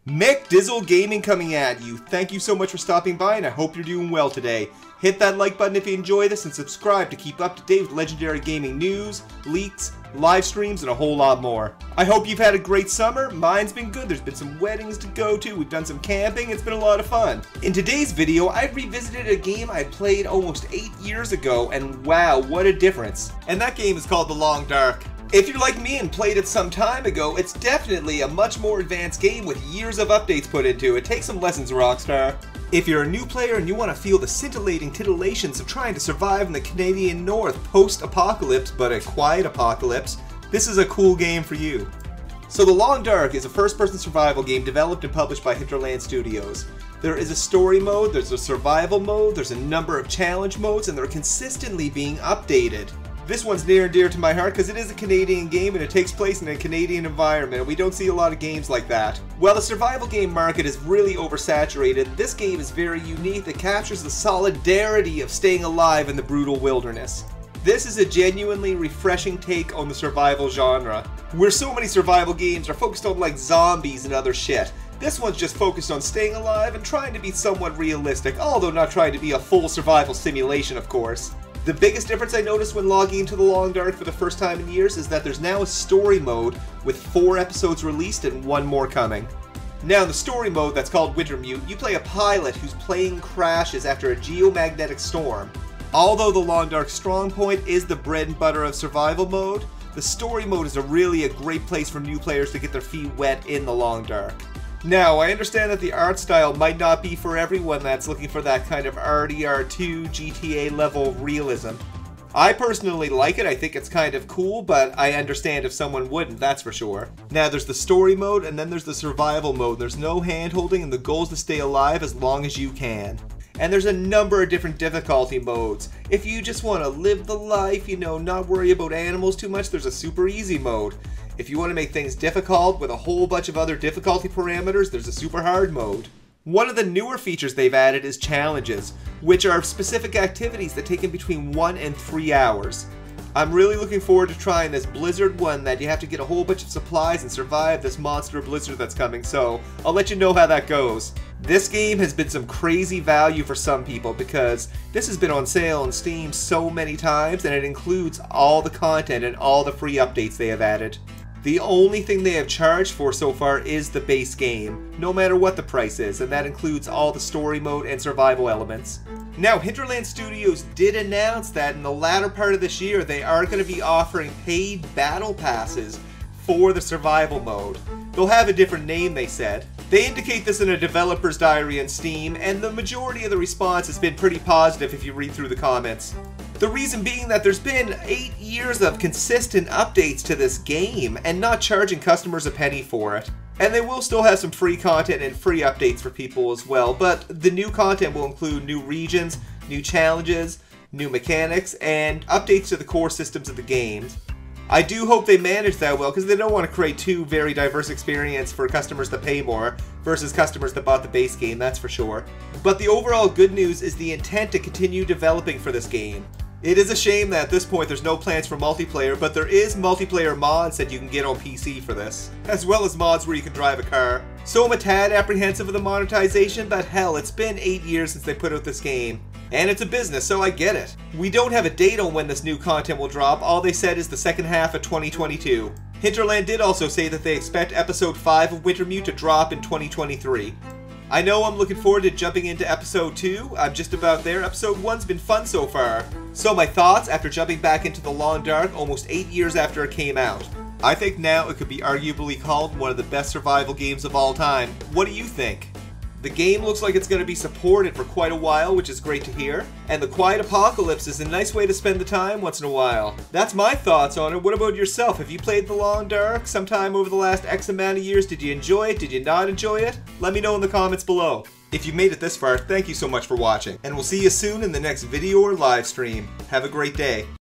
McDizzle Gaming coming at you. Thank you so much for stopping by, and I hope you're doing well today. Hit that like button if you enjoy this, and subscribe to keep up to date with legendary gaming news, leaks, live streams, and a whole lot more. I hope you've had a great summer. Mine's been good. There's been some weddings to go to. We've done some camping. It's been a lot of fun. In today's video, I've revisited a game I played almost 8 years ago, and wow, what a difference. And that game is called The Long Dark. If you're like me and played it some time ago, it's definitely a much more advanced game with years of updates put into it. Take some lessons, Rockstar. If you're a new player and you want to feel the scintillating titillations of trying to survive in the Canadian North post-apocalypse, but a quiet apocalypse, this is a cool game for you. So The Long Dark is a first-person survival game developed and published by Hinterland Studios. There is a story mode, there's a survival mode, there's a number of challenge modes, and they're consistently being updated. This one's near and dear to my heart because it is a Canadian game and it takes place in a Canadian environment, and we don't see a lot of games like that. While the survival game market is really oversaturated, this game is very unique that captures the solidarity of staying alive in the brutal wilderness. This is a genuinely refreshing take on the survival genre, where so many survival games are focused on like zombies and other shit. This one's just focused on staying alive and trying to be somewhat realistic, although not trying to be a full survival simulation, of course. The biggest difference I noticed when logging into The Long Dark for the first time in years is that there's now a story mode with 4 episodes released and 1 more coming. Now in the story mode that's called Wintermute, you play a pilot whose plane crashes after a geomagnetic storm. Although The Long Dark's strong point is the bread and butter of survival mode, the story mode is really a great place for new players to get their feet wet in The Long Dark. Now, I understand that the art style might not be for everyone that's looking for that kind of RDR2 GTA level realism. I personally like it, I think it's kind of cool, but I understand if someone wouldn't, that's for sure. Now, there's the story mode and then there's the survival mode. There's no hand-holding and the goal is to stay alive as long as you can. And there's a number of different difficulty modes. If you just want to live the life, you know, not worry about animals too much, there's a super easy mode. If you want to make things difficult with a whole bunch of other difficulty parameters, there's a super hard mode. One of the newer features they've added is challenges, which are specific activities that take in between 1 and 3 hours. I'm really looking forward to trying this blizzard one that you have to get a whole bunch of supplies and survive this monster blizzard that's coming, so I'll let you know how that goes. This game has been some crazy value for some people because this has been on sale on Steam so many times, and it includes all the content and all the free updates they have added. The only thing they have charged for so far is the base game, no matter what the price is, and that includes all the story mode and survival elements. Now, Hinterland Studios did announce that in the latter part of this year they are going to be offering paid battle passes for the survival mode. They'll have a different name, they said. They indicate this in a developer's diary on Steam, and the majority of the response has been pretty positive if you read through the comments. The reason being that there's been 8 years of consistent updates to this game and not charging customers a penny for it. And they will still have some free content and free updates for people as well, but the new content will include new regions, new challenges, new mechanics, and updates to the core systems of the games. I do hope they manage that well because they don't want to create 2 very diverse experiences for customers that pay more versus customers that bought the base game, that's for sure. But the overall good news is the intent to continue developing for this game. It is a shame that at this point there's no plans for multiplayer, but there is multiplayer mods that you can get on PC for this, as well as mods where you can drive a car. So I'm a tad apprehensive of the monetization, but hell, it's been 8 years since they put out this game. And it's a business, so I get it. We don't have a date on when this new content will drop, all they said is the second half of 2022. Hinterland did also say that they expect episode 5 of Wintermute to drop in 2023. I know I'm looking forward to jumping into episode 2, I'm just about there. Episode 1's been fun so far. So my thoughts after jumping back into The Long Dark almost 8 years after it came out. I think now it could be arguably called one of the best survival games of all time. What do you think? The game looks like it's going to be supported for quite a while, which is great to hear. And the quiet apocalypse is a nice way to spend the time once in a while. That's my thoughts on it. What about yourself? Have you played The Long Dark sometime over the last X amount of years? Did you enjoy it? Did you not enjoy it? Let me know in the comments below. If you made it this far, thank you so much for watching. And we'll see you soon in the next video or live stream. Have a great day.